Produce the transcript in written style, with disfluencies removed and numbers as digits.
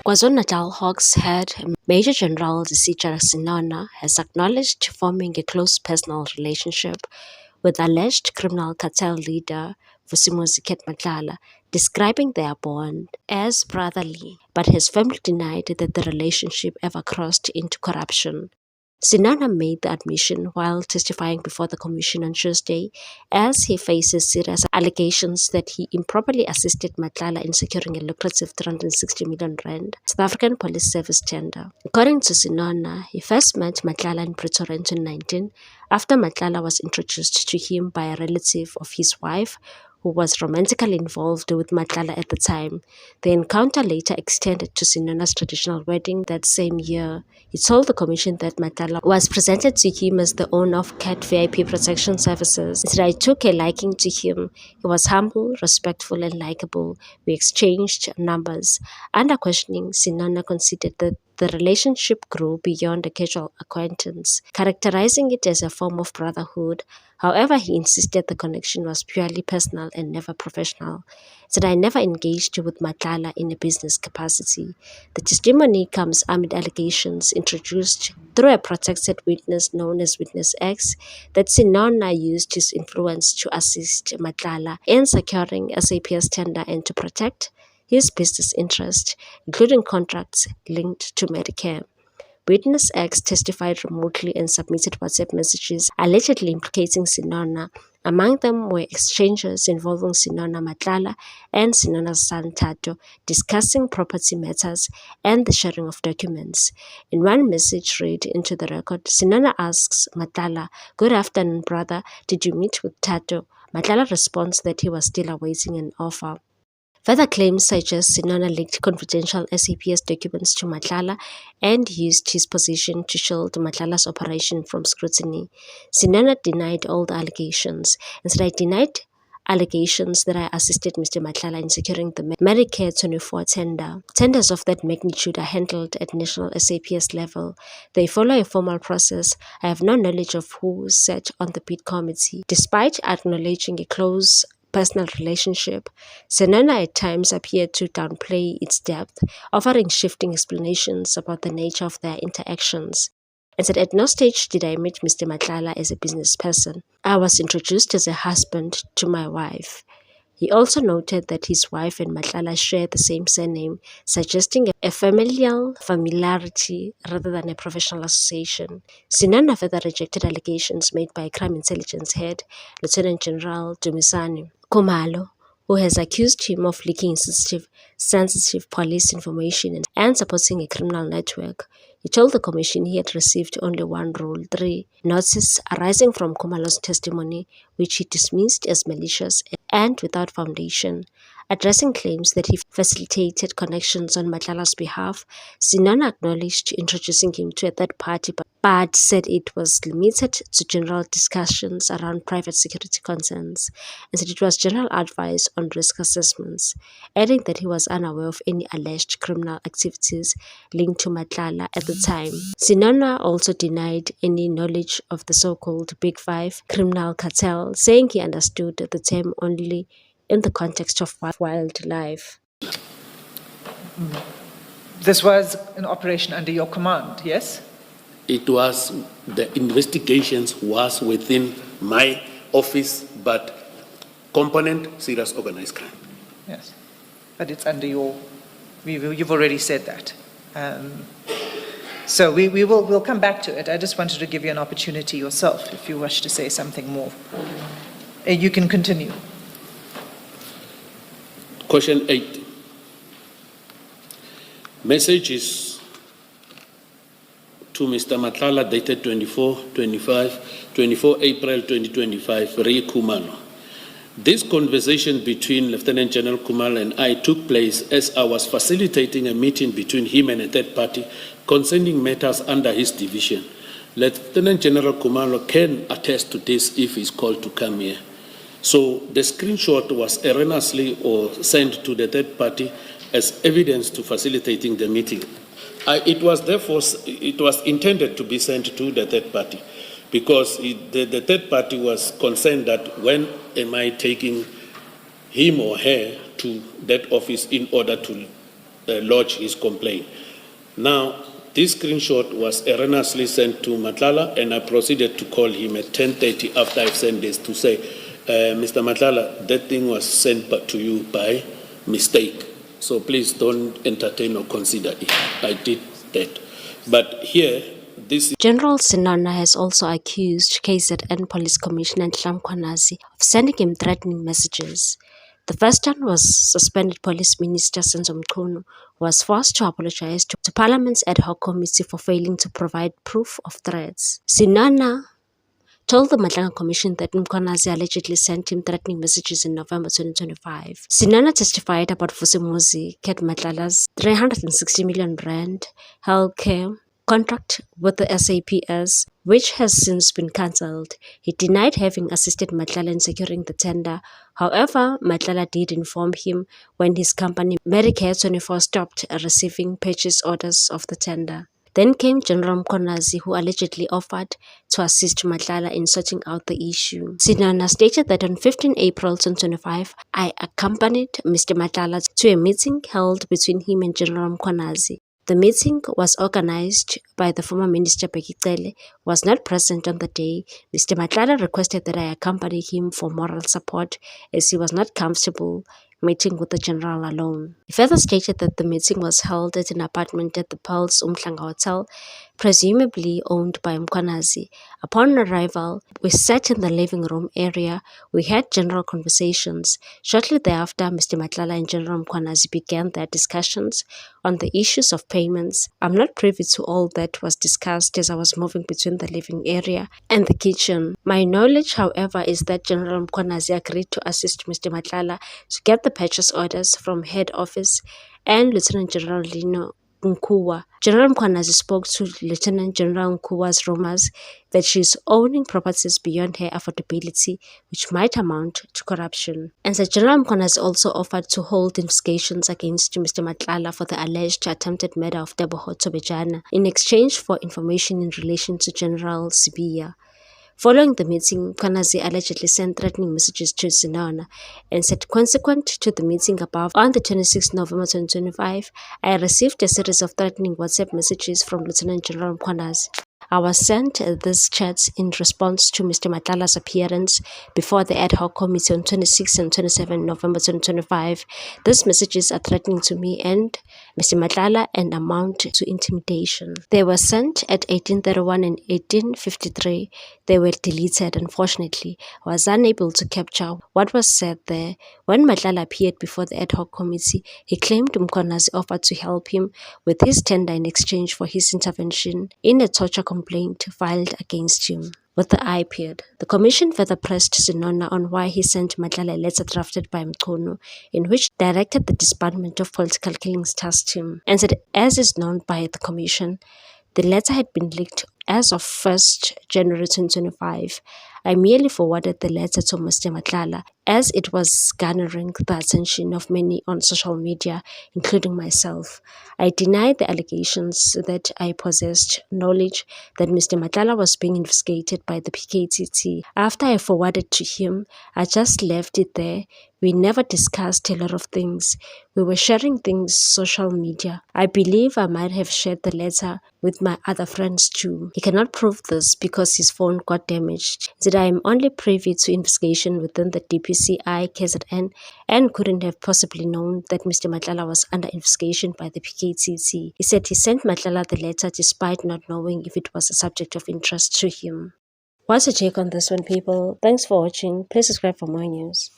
KwaZulu-Natal Hawks head Major General Dicitra Sinona has acknowledged forming a close personal relationship with alleged criminal cartel leader Vusimuzi Matlala, describing their bond as brotherly, but has firmly denied that the relationship ever crossed into corruption. Sinana made the admission while testifying before the commission on Tuesday as he faces serious allegations that he improperly assisted Matlala in securing a lucrative 360 million rand South African Police Service tender. According to Sinana, he first met Matlala in Pretoria in 2019 after Matlala was introduced to him by a relative of his wife who was romantically involved with Matlala at the time. The encounter later extended to Sinana's traditional wedding that same year. He told the commission that Matlala was presented to him as the owner of CAT VIP Protection Services. He said, "I took a liking to him. He was humble, respectful, and likable. We exchanged numbers." Under questioning, Sinana conceded that the relationship grew beyond a casual acquaintance, characterizing it as a form of brotherhood. However, he insisted the connection was purely personal and never professional. He said, "I never engaged with Matlala in a business capacity." The testimony comes amid allegations introduced through a protected witness known as Witness X that Sinona used his influence to assist Matlala in securing SAPS tender and to protect his business interests, including contracts linked to Medicare. Witness X testified remotely and submitted WhatsApp messages allegedly implicating Sinona. Among them were exchanges involving Sinona Matlala and Sinona's son Tato, discussing property matters and the sharing of documents. In one message read into the record, Sinona asks Matlala, "Good afternoon, brother. Did you meet with Tato?" Matlala responds that he was still awaiting an offer. Further claims suggest Sinona leaked confidential SAPS documents to Matlala and used his position to shield Matlala's operation from scrutiny. Sinona denied all the allegations and said, "I denied allegations that I assisted Mr. Matlala in securing the Medicare 24 tender. Tenders of that magnitude are handled at national SAPS level. They follow a formal process. I have no knowledge of who sat on the bid committee." Despite acknowledging a close personal relationship, Sinona at times appeared to downplay its depth, offering shifting explanations about the nature of their interactions, and said, "At no stage did I meet Mr. Matlala as a business person. I was introduced as a husband to my wife." He also noted that his wife and Matlala share the same surname, suggesting a familial familiarity rather than a professional association. Sinana further rejected allegations made by Crime Intelligence Head Lieutenant General Dumisani Khumalo, who has accused him of leaking sensitive police information and supporting a criminal network. He told the commission he had received only one Rule 3 notice arising from Khumalo's testimony, which he dismissed as malicious and without foundation. Addressing claims that he facilitated connections on Matlala's behalf, Sinona acknowledged introducing him to a third party, but said it was limited to general discussions around private security concerns, and said it was general advice on risk assessments, adding that he was unaware of any alleged criminal activities linked to Matlala at the time. Sinona also denied any knowledge of the so-called Big Five criminal cartel, saying he understood the term only in the context of wildlife. This was an operation under your command, yes? It was, the investigations was within my office, but component, serious organized crime. Yes, but it's under your, you've already said that. So we'll come back to it. I just wanted to give you an opportunity yourself if you wish to say something more. You can continue. Question 8. Message is to Mr. Matlala dated 24 April 2025, Ray Khumalo. This conversation between Lieutenant General Khumalo and I took place as I was facilitating a meeting between him and a third party concerning matters under his division. Lieutenant General Khumalo can attest to this if he's called to come here. So the screenshot was erroneously or sent to the third party as evidence to facilitating the meeting. It was intended to be sent to the third party because the third party was concerned that when am I taking him or her to that office in order to lodge his complaint. Now, this screenshot was erroneously sent to Matlala, and I proceeded to call him at 10:30 after I've sent this to say, Mr. Matlala, that thing was sent to you by mistake. So please don't entertain or consider it. I did that. But here, this is General Sinona has also accused KZN Police Commissioner Nhlanhla Mkhwanazi of sending him threatening messages. The first one was suspended Police Minister Senzo Mchunu, who was forced to apologize to Parliament's ad hoc committee for failing to provide proof of threats. Sinona told the Madlanga Commission that Mkhwanazi allegedly sent him threatening messages in November 2025. Sinona testified about Vusimuzi Ket Matlala's 360 million rand healthcare contract with the SAPS, which has since been cancelled. He denied having assisted Matlala in securing the tender. However, Matlala did inform him when his company Medicare 24 stopped receiving purchase orders of the tender. Then came General Mkhwanazi, who allegedly offered to assist Matlala in sorting out the issue. Sinona stated that on 15 April 2025, I accompanied Mr. Matlala to a meeting held between him and General Mkhwanazi. The meeting was organized by the former Minister Bheki Cele, who was not present on the day. Mr. Matlala requested that I accompany him for moral support as he was not comfortable meeting with the general alone. He further stated that the meeting was held at an apartment at the Pearls Umhlanga Hotel, presumably owned by Mkhwanazi. Upon arrival, we sat in the living room area. We had general conversations. Shortly thereafter, Mr. Matlala and General Mkhwanazi began their discussions on the issues of payments. I'm not privy to all that was discussed as I was moving between the living area and the kitchen. My knowledge, however, is that General Mkhwanazi agreed to assist Mr. Matlala to get the purchase orders from head office and Lieutenant General Lino Nkuwa. General Mkhwanazi spoke to Lieutenant General Nkuwa's rumors that she is owning properties beyond her affordability, which might amount to corruption. And that General Mkhwanazi also offered to hold investigations against Mr. Matlala for the alleged attempted murder of Teboho Tobejana in exchange for information in relation to General Sibiya. Following the meeting, Mkhwanazi allegedly sent threatening messages to Sinona and said, consequent to the meeting above, on the 26th November 2025, I received a series of threatening WhatsApp messages from Lieutenant General Mkhwanazi. I was sent these chats in response to Mr. Matlala's appearance before the ad hoc committee on 26 and 27 November 2025. These messages are threatening to me and Mr. Matlala and amount to intimidation. They were sent at 18:31 and 18:53. They were deleted, unfortunately. I was unable to capture what was said there. When Matlala appeared before the ad hoc committee, he claimed Mkhwanazi offered to help him with his tender in exchange for his intervention in a torture complaint filed against him. With the IPID, the commission further pressed Sinona on why he sent Matlala a letter drafted by Mchunu, in which directed the disbandment of political killings tasked him, and said, as is known by the commission, the letter had been leaked as of 1st January 2025. I merely forwarded the letter to Mr. Matlala as it was garnering the attention of many on social media, including myself. I denied the allegations that I possessed knowledge that Mr. Matlala was being investigated by the PKTT. After I forwarded to him, I just left it there. We never discussed a lot of things. We were sharing things social media. I believe I might have shared the letter with my other friends too. He cannot prove this because his phone got damaged. That I am only privy to investigation within the DPCI, KZN, and couldn't have possibly known that Mr. Matlala was under investigation by the PKTT. He said he sent Matlala the letter despite not knowing if it was a subject of interest to him. What's your take on this one, people? Thanks for watching. Please subscribe for more news.